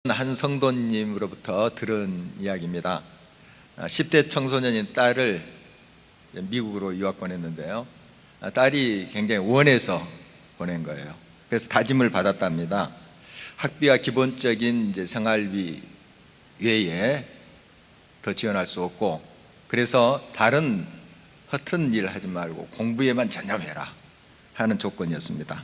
한 성도님으로부터 들은 이야기입니다. 10대 청소년인 딸을 미국으로 유학 보냈는데요. 딸이 굉장히 원해서 보낸 거예요. 그래서 다짐을 받았답니다. 학비와 기본적인 이제 생활비 외에 더 지원할 수 없고, 그래서 다른 허튼 일 하지 말고 공부에만 전념해라 하는 조건이었습니다.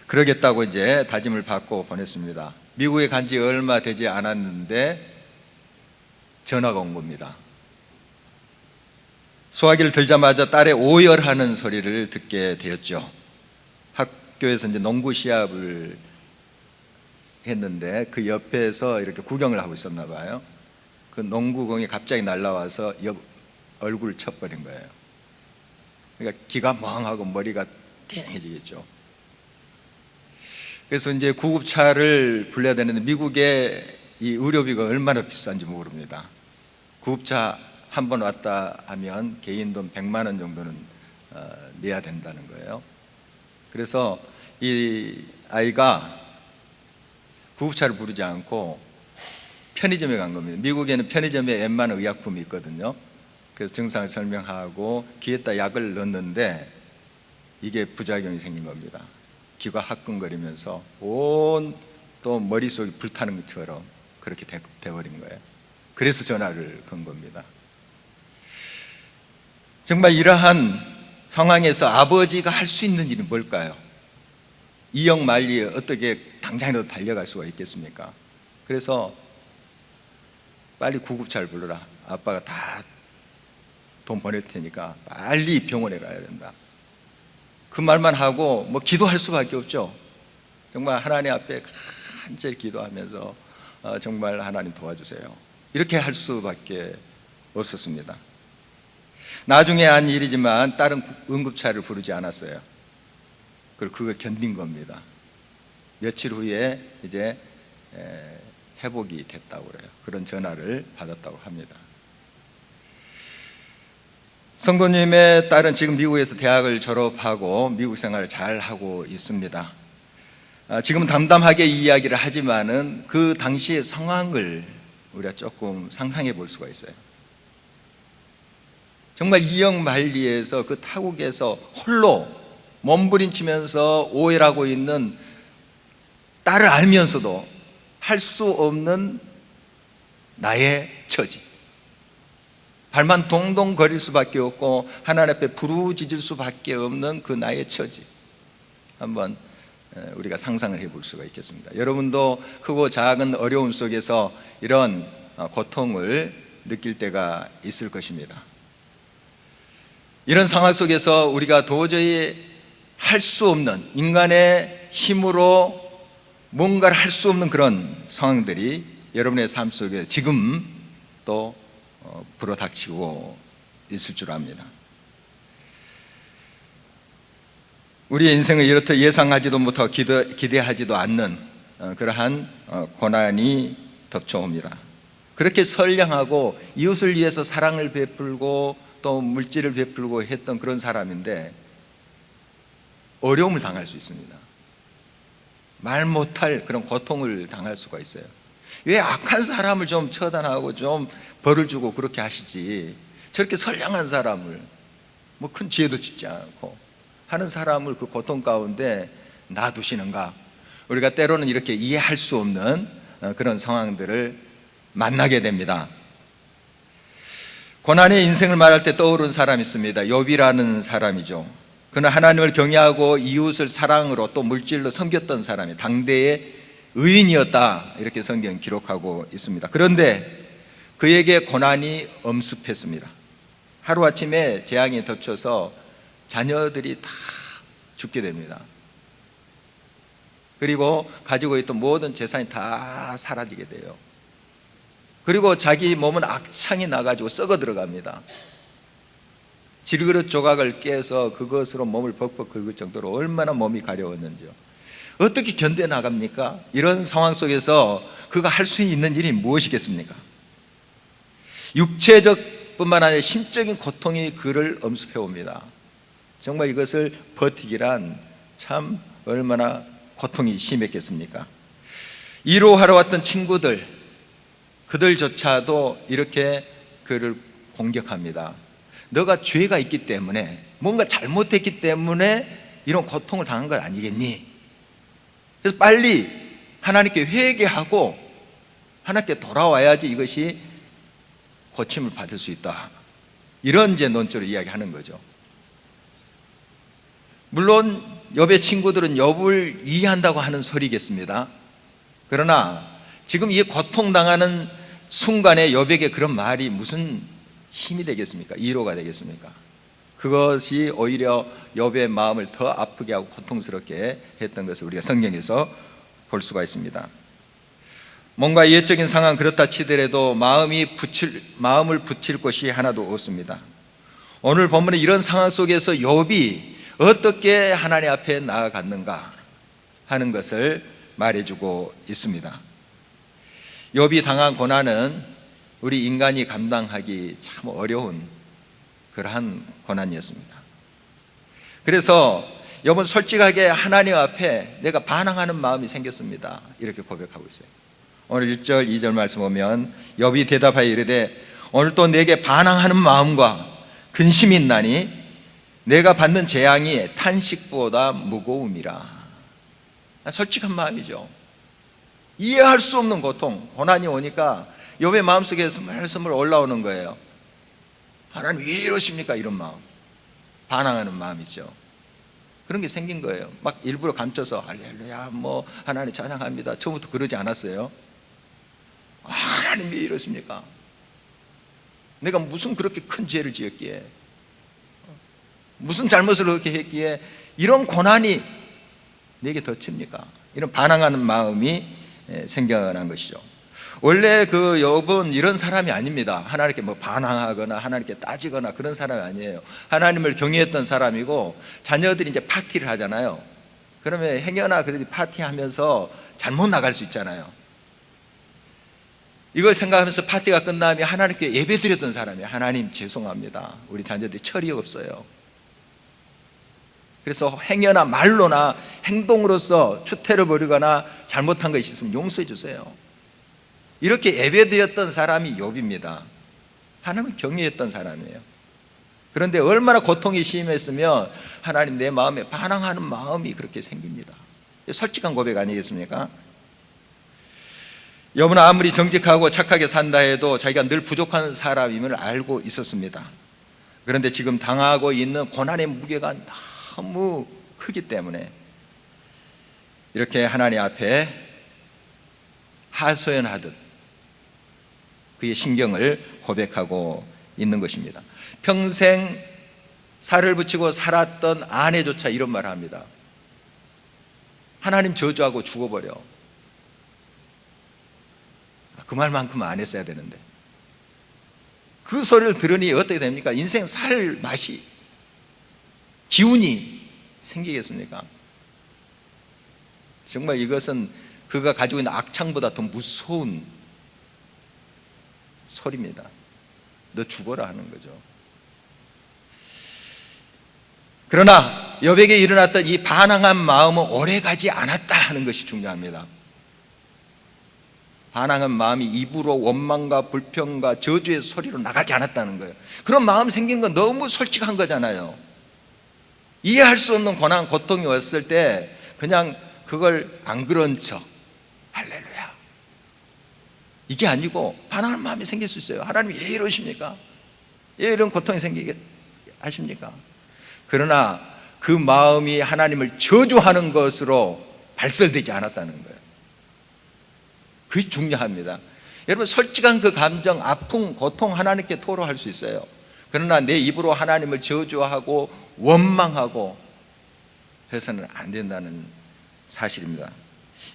그러겠다고 이제 다짐을 받고 보냈습니다. 미국에 간 지 얼마 되지 않았는데 전화가 온 겁니다. 수화기를 들자마자 딸의 오열하는 소리를 듣게 되었죠. 학교에서 이제 농구 시합을 했는데 그 옆에서 이렇게 구경을 하고 있었나 봐요. 그 농구공이 갑자기 날아와서 얼굴을 쳐버린 거예요. 그러니까 기가 멍하고 머리가 띵해지겠죠. 그래서 이제 구급차를 불러야 되는데 미국의 이 의료비가 얼마나 비싼지 모릅니다. 구급차 한 번 왔다 하면 개인 돈 100만 원 정도는 내야 된다는 거예요. 그래서 이 아이가 구급차를 부르지 않고 편의점에 간 겁니다. 미국에는 편의점에 웬만한 의약품이 있거든요. 그래서 증상을 설명하고 귀에다 약을 넣었는데 이게 부작용이 생긴 겁니다. 귀가 화끈거리면서 온 또 머릿속이 불타는 것처럼 그렇게 돼버린 거예요. 그래서 전화를 건 겁니다. 정말 이러한 상황에서 아버지가 할 수 있는 일이 뭘까요? 이영만리에 어떻게 당장이라도 달려갈 수가 있겠습니까? 그래서 빨리 구급차를 불러라. 아빠가 다 돈 보낼 테니까 빨리 병원에 가야 된다. 그 말만 하고 뭐 기도할 수밖에 없죠. 정말 하나님 앞에 간절히 기도하면서 정말 하나님 도와주세요. 이렇게 할 수밖에 없었습니다. 나중에 한 일이지만 딸은 응급차를 부르지 않았어요. 그리고 그걸 견딘 겁니다. 며칠 후에 이제 회복이 됐다고 그래요. 그런 전화를 받았다고 합니다. 성도님의 딸은 지금 미국에서 대학을 졸업하고 미국 생활을 잘 하고 있습니다. 지금은 담담하게 이야기를 하지만은 그 당시의 상황을 우리가 조금 상상해 볼 수가 있어요. 정말 이영만리에서 그 타국에서 홀로 몸부림치면서 오해하고 있는 딸을 알면서도 할 수 없는 나의 처지, 발만 동동 거릴 수밖에 없고 하나님 앞에 부르짖을 수밖에 없는 그 나의 처지, 한번 우리가 상상을 해볼 수가 있겠습니다. 여러분도 크고 작은 어려움 속에서 이런 고통을 느낄 때가 있을 것입니다. 이런 상황 속에서 우리가 도저히 할 수 없는, 인간의 힘으로 뭔가를 할 수 없는 그런 상황들이 여러분의 삶 속에 지금 또 불어닥치고 있을 줄 압니다. 우리의 인생은 이렇듯 예상하지도 못하고 기대하지도 않는 그러한 고난이 덮쳐옵니다. 그렇게 선량하고 이웃을 위해서 사랑을 베풀고 또 물질을 베풀고 했던 그런 사람인데 어려움을 당할 수 있습니다. 말 못할 그런 고통을 당할 수가 있어요. 왜 악한 사람을 좀 처단하고 좀 벌을 주고 그렇게 하시지, 저렇게 선량한 사람을 뭐 큰 죄도 짓지 않고 하는 사람을 그 고통 가운데 놔두시는가? 우리가 때로는 이렇게 이해할 수 없는 그런 상황들을 만나게 됩니다. 고난의 인생을 말할 때 떠오르는 사람이 있습니다. 욥이라는 사람이죠. 그는 하나님을 경외하고 이웃을 사랑으로 또 물질로 섬겼던 사람이 당대의 의인이었다, 이렇게 성경 기록하고 있습니다. 그런데 그에게 고난이 엄습했습니다. 하루아침에 재앙이 덮쳐서 자녀들이 다 죽게 됩니다. 그리고 가지고 있던 모든 재산이 다 사라지게 돼요. 그리고 자기 몸은 악창이 나가지고 썩어 들어갑니다. 질그릇 조각을 깨서 그것으로 몸을 벅벅 긁을 정도로 얼마나 몸이 가려웠는지요. 어떻게 견뎌나갑니까? 이런 상황 속에서 그가 할 수 있는 일이 무엇이겠습니까? 육체적 뿐만 아니라 심적인 고통이 그를 엄습해 옵니다. 정말 이것을 버티기란 참 얼마나 고통이 심했겠습니까? 위로하러 왔던 친구들, 그들조차도 이렇게 그를 공격합니다. 너가 죄가 있기 때문에, 뭔가 잘못했기 때문에 이런 고통을 당한 것 아니겠니? 그래서 빨리 하나님께 회개하고 하나님께 돌아와야지 이것이 고침을 받을 수 있다. 이런 이제 논조로 이야기하는 거죠. 물론 욥의 친구들은 욥을 이해한다고 하는 소리겠습니다. 그러나 지금 이 고통당하는 순간에 욥에게 그런 말이 무슨 힘이 되겠습니까? 위로가 되겠습니까? 그것이 오히려 욥의 마음을 더 아프게 하고 고통스럽게 했던 것을 우리가 성경에서 볼 수가 있습니다. 뭔가 예적인 상황 그렇다 치더라도 마음을 붙일 곳이 하나도 없습니다. 오늘 본문의 이런 상황 속에서 욥이 어떻게 하나님 앞에 나아갔는가 하는 것을 말해주고 있습니다. 욥이 당한 고난은 우리 인간이 감당하기 참 어려운 그러한 고난이었습니다. 그래서 욥은 솔직하게 하나님 앞에 내가 반항하는 마음이 생겼습니다, 이렇게 고백하고 있어요. 오늘 1절 2절 말씀 보면 욥이 대답하여 이르되 오늘 또 내게 반항하는 마음과 근심이 있나니 내가 받는 재앙이 탄식보다 무거움이라. 솔직한 마음이죠. 이해할 수 없는 고통, 고난이 오니까 욥의 마음속에서 말씀을 올라오는 거예요. 하나님 왜 이러십니까? 이런 마음, 반항하는 마음이죠. 그런 게 생긴 거예요. 막 일부러 감춰서 할렐루야 뭐 하나님 찬양합니다, 처음부터 그러지 않았어요. 하나님 왜 이러십니까? 내가 무슨 그렇게 큰 죄를 지었기에, 무슨 잘못을 그렇게 했기에 이런 고난이 내게 덧칩니까? 이런 반항하는 마음이 생겨난 것이죠. 원래 그 욥은 이런 사람이 아닙니다. 하나님께 뭐 반항하거나 하나님께 따지거나 그런 사람이 아니에요. 하나님을 경외했던 사람이고, 자녀들이 이제 파티를 하잖아요. 그러면 행여나 그들이 파티하면서 잘못 나갈 수 있잖아요. 이걸 생각하면서 파티가 끝나면 하나님께 예배드렸던 사람이에요. 하나님 죄송합니다, 우리 자녀들이 철이 없어요. 그래서 행여나 말로나 행동으로서 추태를 벌이거나 잘못한 것이 있으면 용서해 주세요, 이렇게 예배드렸던 사람이 욥입니다. 하나님을 경외했던 사람이에요. 그런데 얼마나 고통이 심했으면 하나님 내 마음에 반항하는 마음이 그렇게 생깁니다. 솔직한 고백 아니겠습니까? 욥은 아무리 정직하고 착하게 산다 해도 자기가 늘 부족한 사람임을 알고 있었습니다. 그런데 지금 당하고 있는 고난의 무게가 너무 크기 때문에 이렇게 하나님 앞에 하소연하듯 그의 심경을 고백하고 있는 것입니다. 평생 살을 붙이고 살았던 아내조차 이런 말을 합니다. 하나님 저주하고 죽어버려. 그 말만큼은 안 했어야 되는데, 그 소리를 들으니 어떻게 됩니까? 인생 살 맛이, 기운이 생기겠습니까? 정말 이것은 그가 가지고 있는 악창보다 더 무서운 소리입니다. 너 죽어라 하는 거죠. 그러나 욥에게 일어났던 이 반항한 마음은 오래가지 않았다 하는 것이 중요합니다. 반항한 마음이 입으로 원망과 불평과 저주의 소리로 나가지 않았다는 거예요. 그런 마음 생긴 건 너무 솔직한 거잖아요. 이해할 수 없는 고난, 고통이 왔을 때 그냥 그걸 안 그런 척 할렐루야, 이게 아니고 반항하는 마음이 생길 수 있어요. 하나님 왜 이러십니까? 왜 이런 고통이 생기게 하십니까? 그러나 그 마음이 하나님을 저주하는 것으로 발설되지 않았다는 거예요. 그게 중요합니다. 여러분, 솔직한 그 감정, 아픔, 고통 하나님께 토로할 수 있어요. 그러나 내 입으로 하나님을 저주하고 원망하고 해서는 안 된다는 사실입니다.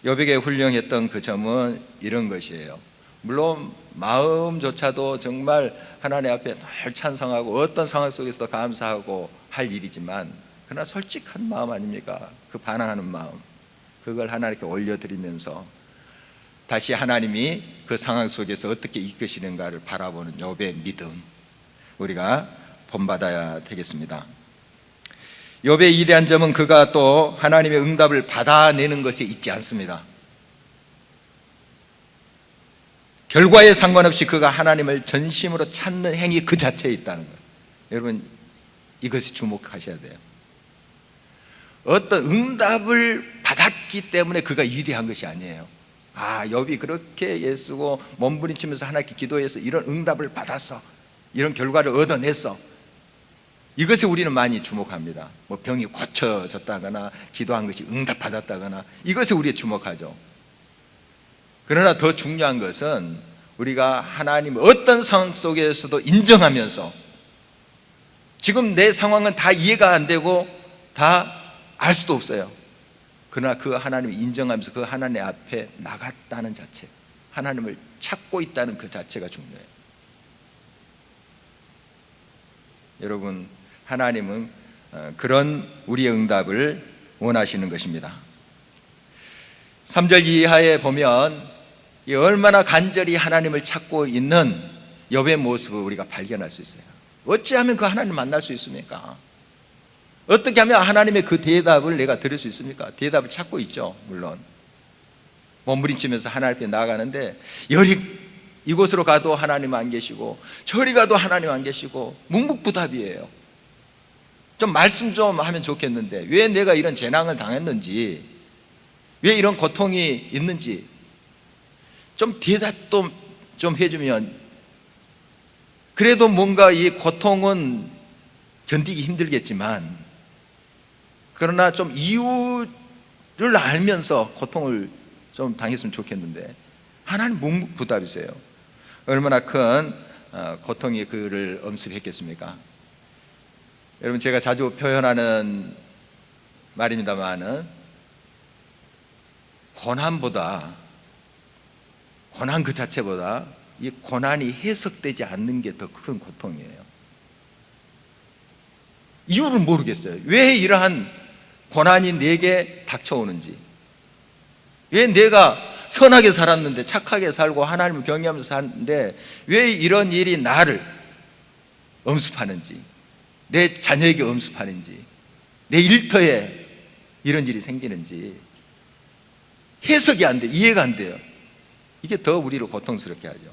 욥에게 훌륭했던 그 점은 이런 것이에요. 물론 마음조차도 정말 하나님 앞에 늘 찬송하고 어떤 상황 속에서도 감사하고 할 일이지만, 그러나 솔직한 마음 아닙니까? 그 반항하는 마음, 그걸 하나님께 올려드리면서 다시 하나님이 그 상황 속에서 어떻게 이끄시는가를 바라보는 욥의 믿음, 우리가 본받아야 되겠습니다. 욥의 위대한 점은 그가 또 하나님의 응답을 받아내는 것에 있지 않습니다. 결과에 상관없이 그가 하나님을 전심으로 찾는 행위 그 자체에 있다는 거예요. 여러분, 이것에 주목하셔야 돼요. 어떤 응답을 받았기 때문에 그가 위대한 것이 아니에요. 욥이 그렇게 예수고 몸부림치면서 하나님께 기도해서 이런 응답을 받았어, 이런 결과를 얻어냈어. 이것에 우리는 많이 주목합니다. 뭐 병이 고쳐졌다거나 기도한 것이 응답받았다거나 이것에 우리가 주목하죠. 그러나 더 중요한 것은 우리가 하나님을 어떤 상황 속에서도 인정하면서, 지금 내 상황은 다 이해가 안 되고 다 알 수도 없어요. 그러나 그 하나님을 인정하면서 그 하나님 앞에 나갔다는 자체, 하나님을 찾고 있다는 그 자체가 중요해요. 여러분, 하나님은 그런 우리의 응답을 원하시는 것입니다. 3절 이하에 보면 얼마나 간절히 하나님을 찾고 있는 욥의 모습을 우리가 발견할 수 있어요. 어찌하면 그 하나님을 만날 수 있습니까? 어떻게 하면 하나님의 그 대답을 내가 들을 수 있습니까? 대답을 찾고 있죠. 물론 몸부림치면서 하나님 앞에 나아가는데, 여리 이곳으로 가도 하나님 안 계시고 저리 가도 하나님 안 계시고 묵묵부답이에요. 좀 말씀 좀 하면 좋겠는데 왜 내가 이런 재난을 당했는지, 왜 이런 고통이 있는지 좀 대답도 좀 해주면, 그래도 뭔가 이 고통은 견디기 힘들겠지만 그러나 좀 이유를 알면서 고통을 좀 당했으면 좋겠는데 하나님 묵묵부답이세요. 얼마나 큰 고통이 그를 엄습했겠습니까? 여러분, 제가 자주 표현하는 말입니다만은 고난 그 자체보다 이 고난이 해석되지 않는 게 더 큰 고통이에요. 이유를 모르겠어요. 왜 이러한 고난이 내게 닥쳐오는지, 왜 내가 선하게 살았는데, 착하게 살고 하나님을 경외하면서 사는데 왜 이런 일이 나를 엄습하는지, 내 자녀에게 엄습하는지, 내 일터에 이런 일이 생기는지 해석이 안 돼요. 이해가 안 돼요. 이게 더 우리를 고통스럽게 하죠.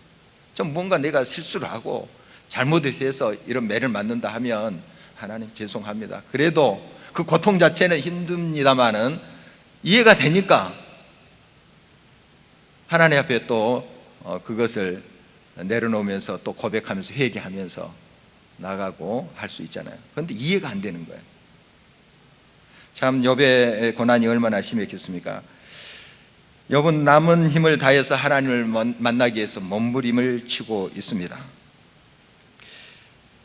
좀 뭔가 내가 실수를 하고 잘못해서 이런 매를 맞는다 하면 하나님 죄송합니다, 그래도 그 고통 자체는 힘듭니다만은 이해가 되니까 하나님 앞에 또 그것을 내려놓으면서 또 고백하면서 회개하면서 나가고 할 수 있잖아요. 그런데 이해가 안 되는 거예요. 참 욥의 고난이 얼마나 심했겠습니까? 욥은 남은 힘을 다해서 하나님을 만나기 위해서 몸부림을 치고 있습니다.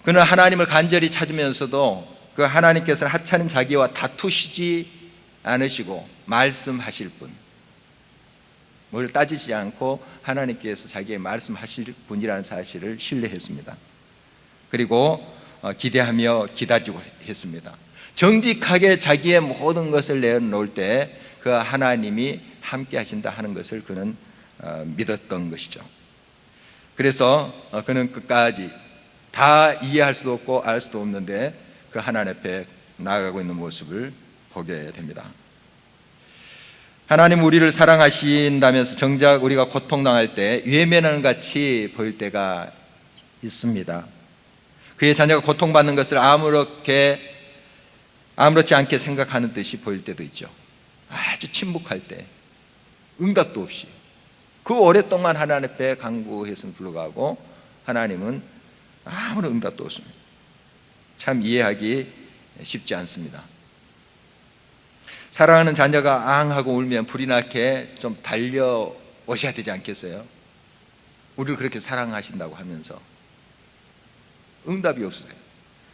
그는 하나님을 간절히 찾으면서도 그 하나님께서는 하찮은 자기와 다투시지 않으시고 말씀하실 분, 뭘 따지지 않고 하나님께서 자기의 말씀하실 분이라는 사실을 신뢰했습니다. 그리고 기대하며 기다리고 했습니다. 정직하게 자기의 모든 것을 내놓을 때 그 하나님이 함께 하신다 하는 것을 그는 믿었던 것이죠. 그래서 그는 끝까지 다 이해할 수도 없고 알 수도 없는데 그 하나님 앞에 나아가고 있는 모습을 보게 됩니다. 하나님 우리를 사랑하신다면서 정작 우리가 고통당할 때 외면하는 같이 보일 때가 있습니다. 그의 자녀가 고통받는 것을 아무렇지 않게 생각하는 듯이 보일 때도 있죠. 아주 침묵할 때, 응답도 없이 그 오랫동안 하나님 앞에 간구했음에 불구하고 하나님은 아무런 응답도 없습니다. 참 이해하기 쉽지 않습니다. 사랑하는 자녀가 앙하고 울면 불이 나게 좀 달려오셔야 되지 않겠어요? 우리를 그렇게 사랑하신다고 하면서 응답이 없어요.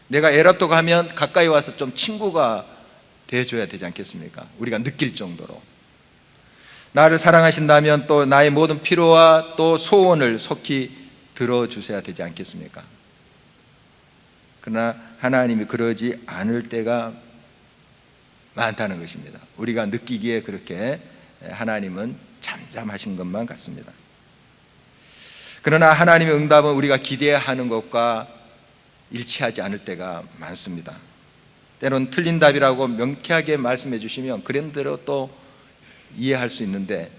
내가 애랍도 가면 가까이 와서 좀 친구가 되어줘야 되지 않겠습니까? 우리가 느낄 정도로. 나를 사랑하신다면 또 나의 모든 필요와 또 소원을 속히 들어주셔야 되지 않겠습니까? 그러나 하나님이 그러지 않을 때가 많다는 것입니다. 우리가 느끼기에 그렇게 하나님은 잠잠하신 것만 같습니다. 그러나 하나님의 응답은 우리가 기대하는 것과 일치하지 않을 때가 많습니다. 때론 틀린 답이라고 명쾌하게 말씀해 주시면 그런 대로 또 이해할 수 있는데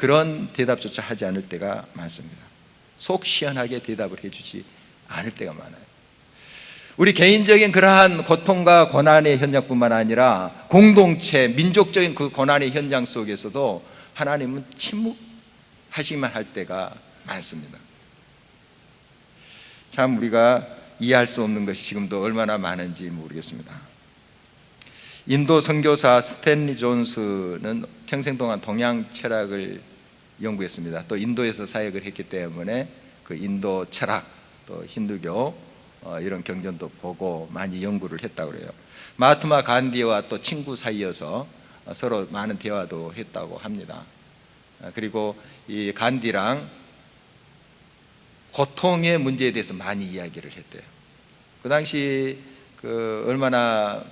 그런 대답조차 하지 않을 때가 많습니다. 속 시원하게 대답을 해주지 않을 때가 많아요. 우리 개인적인 그러한 고통과 고난의 현장뿐만 아니라 공동체, 민족적인 그 고난의 현장 속에서도 하나님은 침묵하시기만 할 때가 많습니다. 참 우리가 이해할 수 없는 것이 지금도 얼마나 많은지 모르겠습니다. 인도 선교사 스탠리 존스는 평생 동안 동양 철학을 연구했습니다. 또 인도에서 사역을 했기 때문에 그 인도 철학, 또 힌두교 이런 경전도 보고 많이 연구를 했다고 그래요. 마하트마 간디와 또 친구 사이여서 서로 많은 대화도 했다고 합니다. 그리고 이 간디랑 고통의 문제에 대해서 많이 이야기를 했대요. 그 당시 얼마나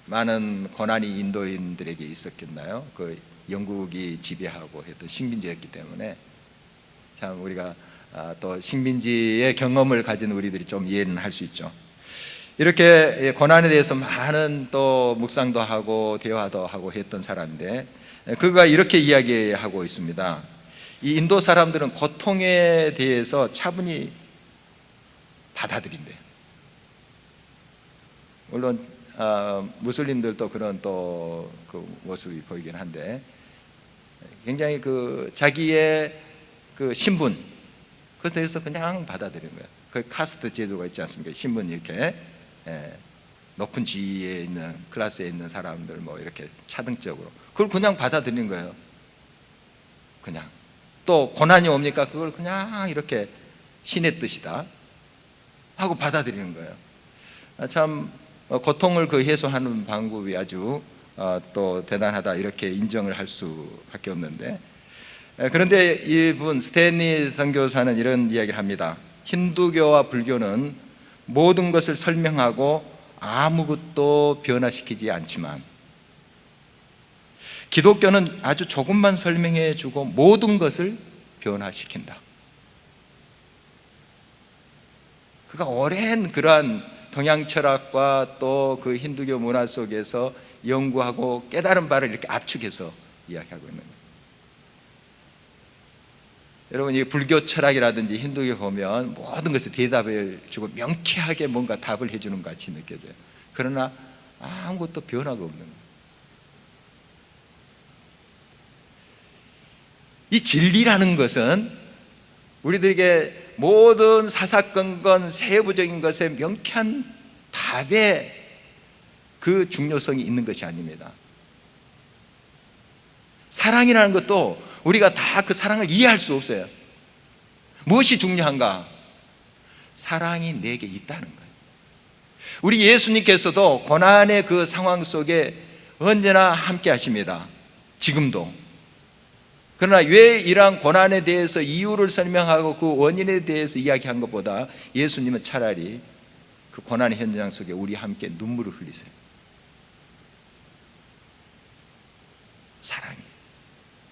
많은 고난이 인도인들에게 있었겠나요? 그 영국이 지배하고 했던 식민지였기 때문에 참 우리가 또 식민지의 경험을 가진 우리들이 좀 이해는 할 수 있죠. 이렇게 고난에 대해서 많은 또 묵상도 하고 대화도 하고 했던 사람인데 그가 이렇게 이야기하고 있습니다. 이 인도 사람들은 고통에 대해서 차분히 받아들인대요. 물론 무슬림들도 그런 또 그 모습이 보이긴 한데 굉장히 자기의 그 신분 그것에 대해서 그냥 받아들이는 거예요. 그 카스트 제도가 있지 않습니까? 신분 이렇게 높은 지위에 있는 클래스에 있는 사람들 뭐 이렇게 차등적으로 그걸 그냥 받아들이는 거예요. 그냥 또 고난이 옵니까? 그걸 그냥 이렇게 신의 뜻이다 하고 받아들이는 거예요. 참 고통을 해소하는 방법이 아주 또 대단하다 이렇게 인정을 할 수밖에 없는데 그런데 이분 스탠리 선교사는 이런 이야기를 합니다. 힌두교와 불교는 모든 것을 설명하고 아무것도 변화시키지 않지만 기독교는 아주 조금만 설명해 주고 모든 것을 변화시킨다. 그가 오랜 그러한 동양 철학과 또 그 힌두교 문화 속에서 연구하고 깨달은 바를 이렇게 압축해서 이야기하고 있는 거예요. 여러분 이 불교 철학이라든지 힌두교 보면 모든 것에 대답을 주고 명쾌하게 뭔가 답을 해주는 것 같이 느껴져요. 그러나 아무것도 변화가 없는 거예요. 이 진리라는 것은 우리들에게 모든 사사건건 세부적인 것에 명쾌한 답의 그 중요성이 있는 것이 아닙니다. 사랑이라는 것도 우리가 다 그 사랑을 이해할 수 없어요. 무엇이 중요한가? 사랑이 내게 있다는 거예요. 우리 예수님께서도 고난의 그 상황 속에 언제나 함께 하십니다. 지금도. 그러나 왜 이러한 고난에 대해서 이유를 설명하고 그 원인에 대해서 이야기한 것보다 예수님은 차라리 그 고난의 현장 속에 우리 함께 눈물을 흘리세요. 사랑이.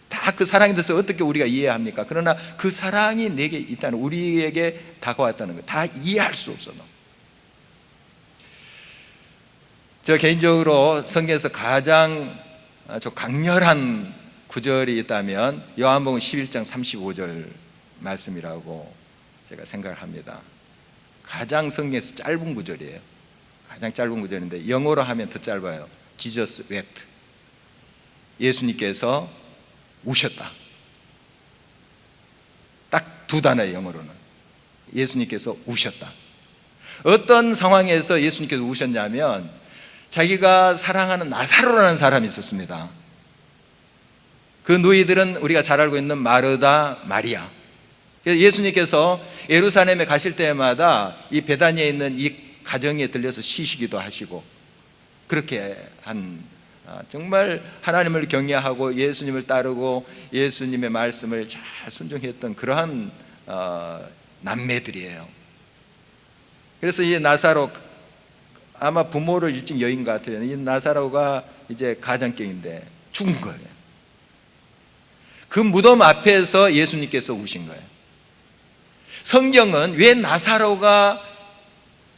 다 그 사랑에 대해서 어떻게 우리가 이해합니까? 그러나 그 사랑이 내게 있다는, 우리에게 다가왔다는 거 다 이해할 수 없어. 저 개인적으로 성경에서 가장 좀 강렬한 구절이 있다면 요한복음 11장 35절 말씀이라고 제가 생각을 합니다. 가장 성경에서 짧은 구절이에요. 가장 짧은 구절인데 영어로 하면 더 짧아요. Jesus wept. 예수님께서 우셨다. 딱 두 단어예요. 영어로는. 예수님께서 우셨다. 어떤 상황에서 예수님께서 우셨냐면 자기가 사랑하는 나사로라는 사람이 있었습니다. 그 누이들은 우리가 잘 알고 있는 마르다, 마리아. 그래서 예수님께서 예루살렘에 가실 때마다 이 베다니에 있는 이 가정에 들려서 쉬시기도 하시고 그렇게 한 정말 하나님을 경외하고 예수님을 따르고 예수님의 말씀을 잘 순종했던 그러한 남매들이에요. 그래서 이 나사로 아마 부모를 일찍 여인 것 같아요. 이 나사로가 이제 가정병인데 죽은 거예요. 그 무덤 앞에서 예수님께서 우신 거예요. 성경은 왜 나사로가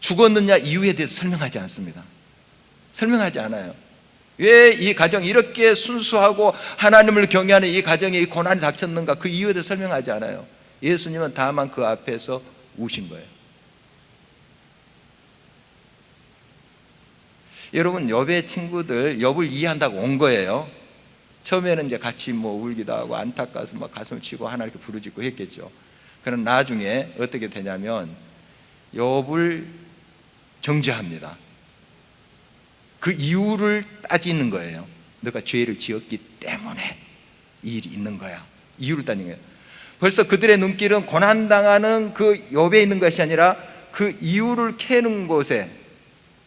죽었느냐 이유에 대해서 설명하지 않습니다. 설명하지 않아요. 왜 이 가정이 이렇게 순수하고 하나님을 경외하는 이 가정에 이 고난이 닥쳤는가? 그 이유에 대해 설명하지 않아요. 예수님은 다만 그 앞에서 우신 거예요. 여러분, 욥의 친구들 욥을 이해한다고 온 거예요. 처음에는 이제 같이 뭐 울기도 하고 안타까워서 막 가슴을 치고 하나님께 부르짖고 했겠죠. 그럼 나중에 어떻게 되냐면 욥을 정죄합니다. 그 이유를 따지는 거예요. 너가 죄를 지었기 때문에 이 일이 있는 거야. 이유를 따지는 거예요. 벌써 그들의 눈길은 고난당하는 그 욥에 있는 것이 아니라 그 이유를 캐는 곳에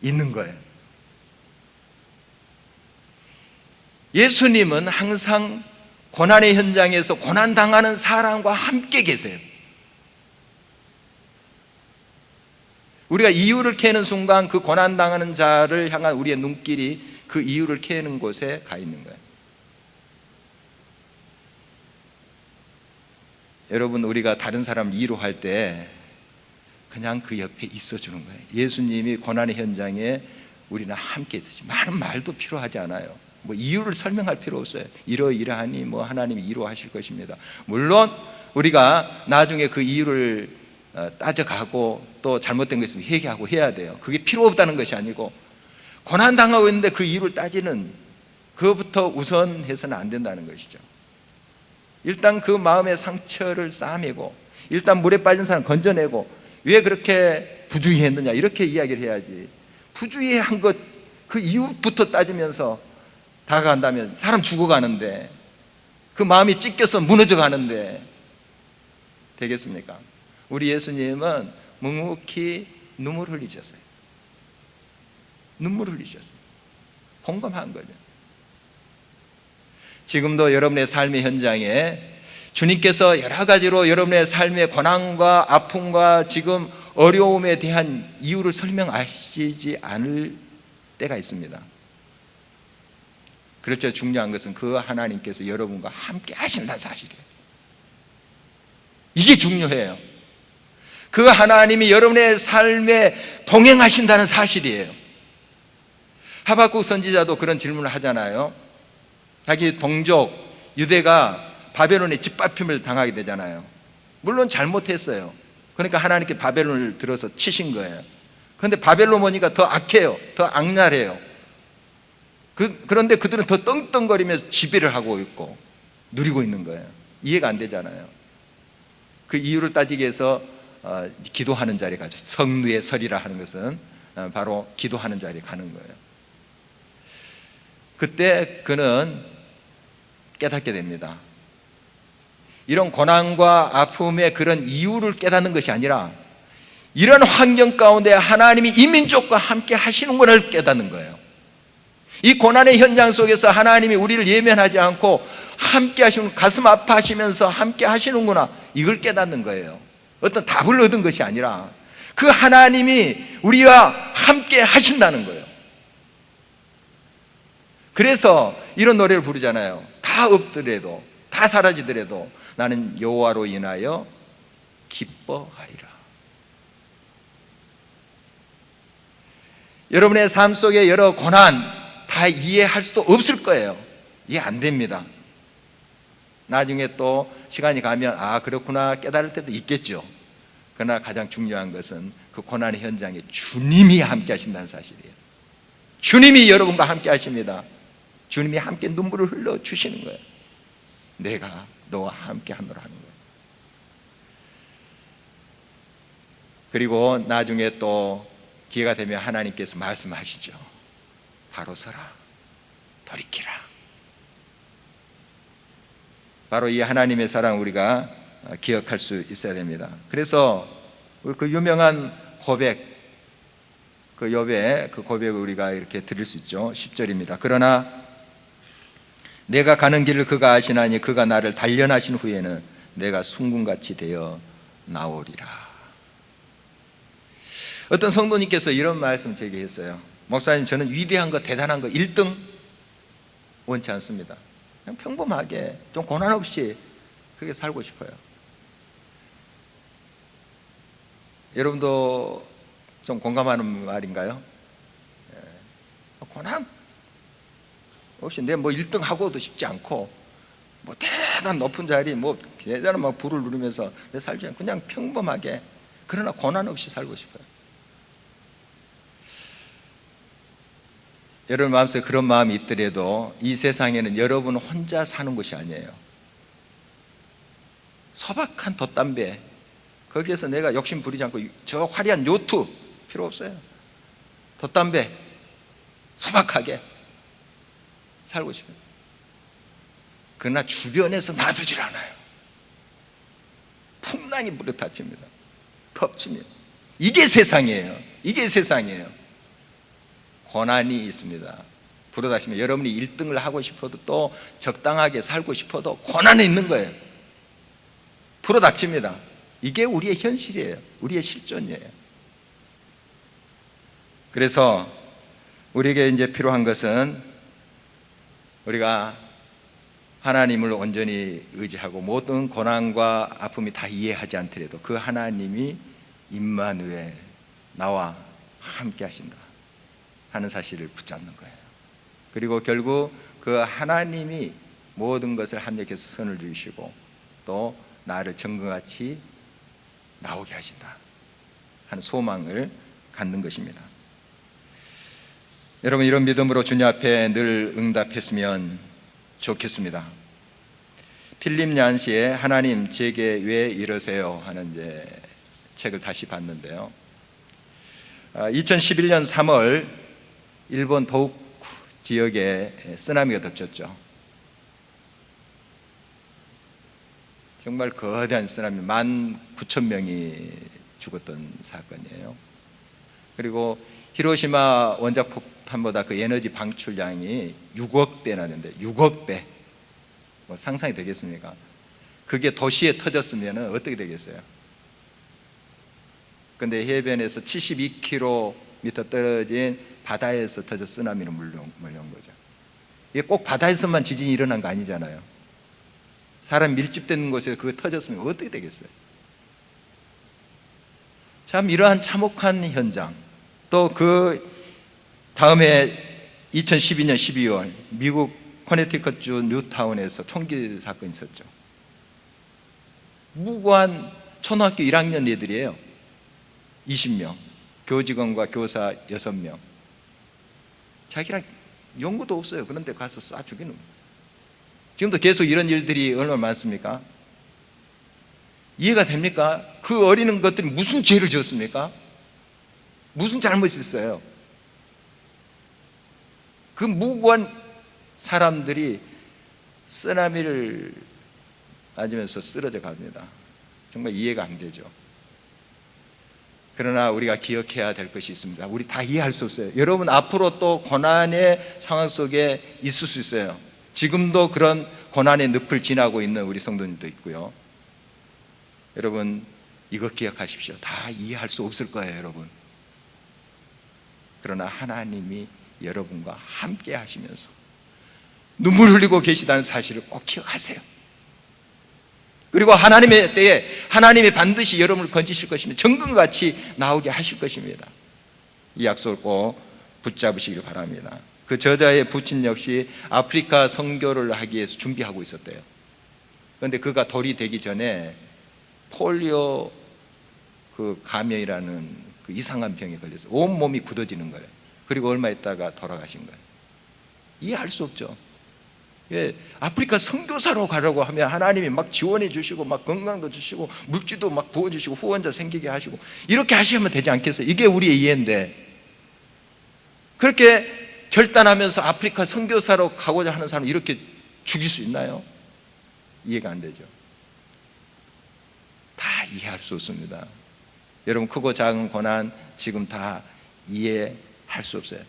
있는 거예요. 예수님은 항상 고난의 현장에서 고난당하는 사람과 함께 계세요. 우리가 이유를 캐는 순간 그 고난당하는 자를 향한 우리의 눈길이 그 이유를 캐는 곳에 가 있는 거예요. 여러분, 우리가 다른 사람을 위로할 때 그냥 그 옆에 있어주는 거예요. 예수님이 고난의 현장에 우리는 함께 있듯이 많은 말도 필요하지 않아요. 뭐 이유를 설명할 필요 없어요. 이러이러하니 뭐 하나님이 이루하실 것입니다. 물론 우리가 나중에 그 이유를 따져가고 또 잘못된 거 있으면 회개하고 해야 돼요. 그게 필요 없다는 것이 아니고, 고난당하고 있는데 그 이유를 따지는 그것부터 우선해서는 안 된다는 것이죠. 일단 그 마음의 상처를 싸매고, 일단 물에 빠진 사람 건져내고, 왜 그렇게 부주의했느냐 이렇게 이야기를 해야지. 부주의한 것 그 이유부터 따지면서 다가간다면 사람 죽어가는데, 그 마음이 찢겨서 무너져 가는데 되겠습니까? 우리 예수님은 묵묵히 눈물 흘리셨어요. 눈물 흘리셨어요. 공감한 거죠. 지금도 여러분의 삶의 현장에 주님께서 여러 가지로 여러분의 삶의 고난과 아픔과 지금 어려움에 대한 이유를 설명하시지 않을 때가 있습니다. 그렇죠. 중요한 것은 그 하나님께서 여러분과 함께 하신다는 사실이에요. 이게 중요해요. 그 하나님이 여러분의 삶에 동행하신다는 사실이에요. 하박국 선지자도 그런 질문을 하잖아요. 자기 동족 유대가 바벨론의 짓밟힘을 당하게 되잖아요. 물론 잘못했어요. 그러니까 하나님께 바벨론을 들어서 치신 거예요. 그런데 바벨론 오니까 더 악해요. 더 악랄해요. 그런데 그들은 더 떵떵거리면서 지배를 하고 있고 누리고 있는 거예요. 이해가 안 되잖아요. 그 이유를 따지기 위해서 기도하는 자리에 가죠. 성루의 설이라 하는 것은 바로 기도하는 자리에 가는 거예요. 그때 그는 깨닫게 됩니다. 이런 고난과 아픔의 그런 이유를 깨닫는 것이 아니라 이런 환경 가운데 하나님이 이 민족과 함께 하시는 것을 깨닫는 거예요. 이 고난의 현장 속에서 하나님이 우리를 예면하지 않고 함께 하시는, 가슴 아파하시면서 함께 하시는구나, 이걸 깨닫는 거예요. 어떤 답을 얻은 것이 아니라 그 하나님이 우리와 함께 하신다는 거예요. 그래서 이런 노래를 부르잖아요. 다 없더라도, 다 사라지더라도 나는 여호와로 인하여 기뻐하리라. 여러분의 삶 속에 여러 고난 다 이해할 수도 없을 거예요. 이해 안 됩니다. 나중에 또 시간이 가면 아 그렇구나 깨달을 때도 있겠죠. 그러나 가장 중요한 것은 그 고난의 현장에 주님이 함께 하신다는 사실이에요. 주님이 여러분과 함께 하십니다. 주님이 함께 눈물을 흘러 주시는 거예요. 내가 너와 함께 하노라 하는 거예요. 그리고 나중에 또 기회가 되면 하나님께서 말씀하시죠. 바로 서라, 돌이키라. 바로 이 하나님의 사랑 우리가 기억할 수 있어야 됩니다. 그래서 그 유명한 고백, 그 욥의 그 고백을 우리가 이렇게 들을 수 있죠. 10절입니다. 그러나 내가 가는 길을 그가 아시나니 그가 나를 단련하신 후에는 내가 순금같이 되어 나오리라. 어떤 성도님께서 이런 말씀 제게 했어요. 목사님, 저는 위대한 거 대단한 거 1등 원치 않습니다. 그냥 평범하게 좀 고난 없이 그렇게 살고 싶어요. 여러분도 좀 공감하는 말인가요? 고난 혹시 내 뭐 1등 하고도 싶지 않고, 뭐 대단한 높은 자리, 뭐 대단한 막 부를 누리면서 내 살지 않고 그냥 평범하게, 그러나 고난 없이 살고 싶어요. 여러분 마음속에 그런 마음이 있더라도 이 세상에는 여러분 혼자 사는 것이 아니에요. 소박한 돛담배, 거기에서 내가 욕심 부리지 않고 저 화려한 요트 필요 없어요. 돛담배 소박하게 살고 싶어요. 그러나 주변에서 놔두질 않아요. 풍랑이 물어닥칩니다. 덮칩니다. 이게 세상이에요. 이게 세상이에요. 고난이 있습니다. 불어닥치면 여러분이 1등을 하고 싶어도 또 적당하게 살고 싶어도 고난이 있는 거예요. 불어닥칩니다. 이게 우리의 현실이에요. 우리의 실존이에요. 그래서 우리에게 이제 필요한 것은 우리가 하나님을 온전히 의지하고 모든 고난과 아픔이 다 이해하지 않더라도 그 하나님이 임마누엘, 나와 함께 하신다 하는 사실을 붙잡는 거예요. 그리고 결국 그 하나님이 모든 것을 합력해서 선을 주시고 또 나를 정금같이 나오게 하신다 하는 소망을 갖는 것입니다. 여러분, 이런 믿음으로 주님 앞에 늘 응답했으면 좋겠습니다. 필립 얀시의 하나님 제게 왜 이러세요 하는 이제 책을 다시 봤는데요, 2011년 3월 일본 도호쿠 지역에 쓰나미가 덮쳤죠. 정말 거대한 쓰나미, 19,000명이 죽었던 사건이에요. 그리고 히로시마 원자 폭탄보다 그 에너지 방출량이 6억 배 나는데, 6억 배, 뭐 상상이 되겠습니까? 그게 도시에 터졌으면 어떻게 되겠어요? 근데 해변에서 72km 떨어진 바다에서 터져 쓰나미로 몰려온 거죠. 이게 꼭 바다에서만 지진이 일어난 거 아니잖아요. 사람 밀집되는 곳에서 그거 터졌으면 어떻게 되겠어요? 참 이러한 참혹한 현장, 또 그 다음에 2012년 12월 미국 커네티컷주 뉴타운에서 총기 사건이 있었죠. 무고한 초등학교 1학년 애들이에요. 20명, 교직원과 교사 6명. 자기랑 연고도 없어요. 그런데 가서 쏴 죽이는 거예요. 지금도 계속 이런 일들이 얼마나 많습니까? 이해가 됩니까? 그 어린 것들이 무슨 죄를 지었습니까? 무슨 잘못이 있어요? 그 무고한 사람들이 쓰나미를 맞으면서 쓰러져 갑니다. 정말 이해가 안 되죠. 그러나 우리가 기억해야 될 것이 있습니다. 우리 다 이해할 수 없어요. 여러분 앞으로 또 고난의 상황 속에 있을 수 있어요. 지금도 그런 고난의 늪을 지나고 있는 우리 성도님도 있고요. 여러분 이거 기억하십시오. 다 이해할 수 없을 거예요, 여러분. 그러나 하나님이 여러분과 함께 하시면서 눈물 흘리고 계시다는 사실을 꼭 기억하세요. 그리고 하나님의 때에 하나님이 반드시 여러분을 건지실 것입니다. 정금같이 나오게 하실 것입니다. 이 약속을 꼭 붙잡으시길 바랍니다. 그 저자의 부친 역시 아프리카 선교를 하기 위해서 준비하고 있었대요. 그런데 그가 돌이 되기 전에 폴리오 그 감염이라는 그 이상한 병에 걸려서 온몸이 굳어지는 거예요. 그리고 얼마 있다가 돌아가신 거예요. 이해할 수 없죠. 예, 아프리카 선교사로 가려고 하면 하나님이 막 지원해 주시고 막 건강도 주시고 물질도 막 부어주시고 후원자 생기게 하시고 이렇게 하시면 되지 않겠어요? 이게 우리의 이해인데 그렇게 결단하면서 아프리카 선교사로 가고자 하는 사람을 이렇게 죽일 수 있나요? 이해가 안 되죠. 다 이해할 수 없습니다. 여러분 크고 작은 고난 지금 다 이해할 수 없어요.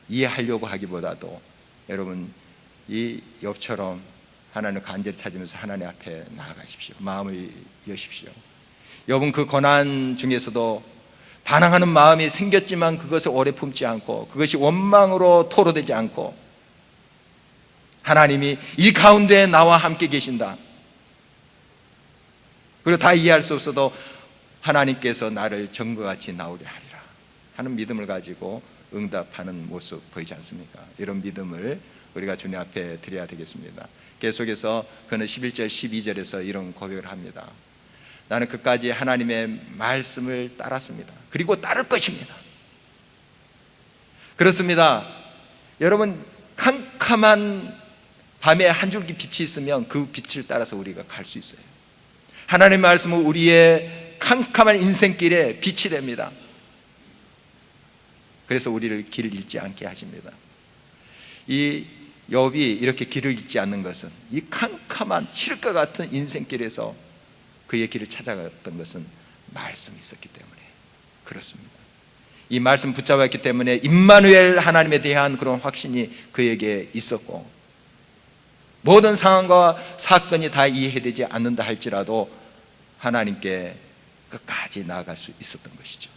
이해하려고 하기보다도 여러분 이 욥처럼 하나님을 간절히 찾으면서 하나님 앞에 나아가십시오. 마음을 여십시오. 욥은 그 고난 중에서도 반항하는 마음이 생겼지만 그것을 오래 품지 않고 그것이 원망으로 토로되지 않고 하나님이 이 가운데 나와 함께 계신다. 그리고 다 이해할 수 없어도 하나님께서 나를 정금같이 나오게 하리라 하는 믿음을 가지고 응답하는 모습 보이지 않습니까? 이런 믿음을 우리가 주님 앞에 드려야 되겠습니다. 계속해서 그는 11절 12절에서 이런 고백을 합니다. 나는 끝까지 하나님의 말씀을 따랐습니다. 그리고 따를 것입니다. 그렇습니다. 여러분, 캄캄한 밤에 한 줄기 빛이 있으면 그 빛을 따라서 우리가 갈 수 있어요. 하나님의 말씀은 우리의 캄캄한 인생길에 빛이 됩니다. 그래서 우리를 길을 잃지 않게 하십니다. 이 욥이 이렇게 길을 잃지 않는 것은 이 캄캄한 칠흑과 같은 인생길에서 그의 길을 찾아갔던 것은 말씀이 있었기 때문에 그렇습니다. 이 말씀 붙잡았기 때문에 임마누엘 하나님에 대한 그런 확신이 그에게 있었고, 모든 상황과 사건이 다 이해되지 않는다 할지라도 하나님께 끝까지 나아갈 수 있었던 것이죠.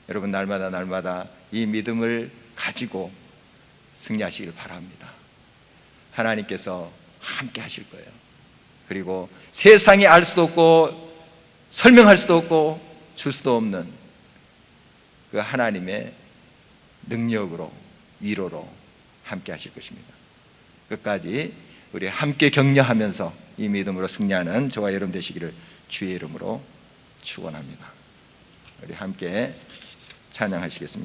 여러분, 날마다 이 믿음을 가지고 승리하시길 바랍니다. 하나님께서 함께 하실 거예요. 그리고 세상이 알 수도 없고 설명할 수도 없고 줄 수도 없는 그 하나님의 능력으로, 위로로 함께 하실 것입니다. 끝까지 우리 함께 격려하면서 이 믿음으로 승리하는 저와 여러분 되시기를 주의 이름으로 축원합니다. 우리 함께 찬양하시겠습니다.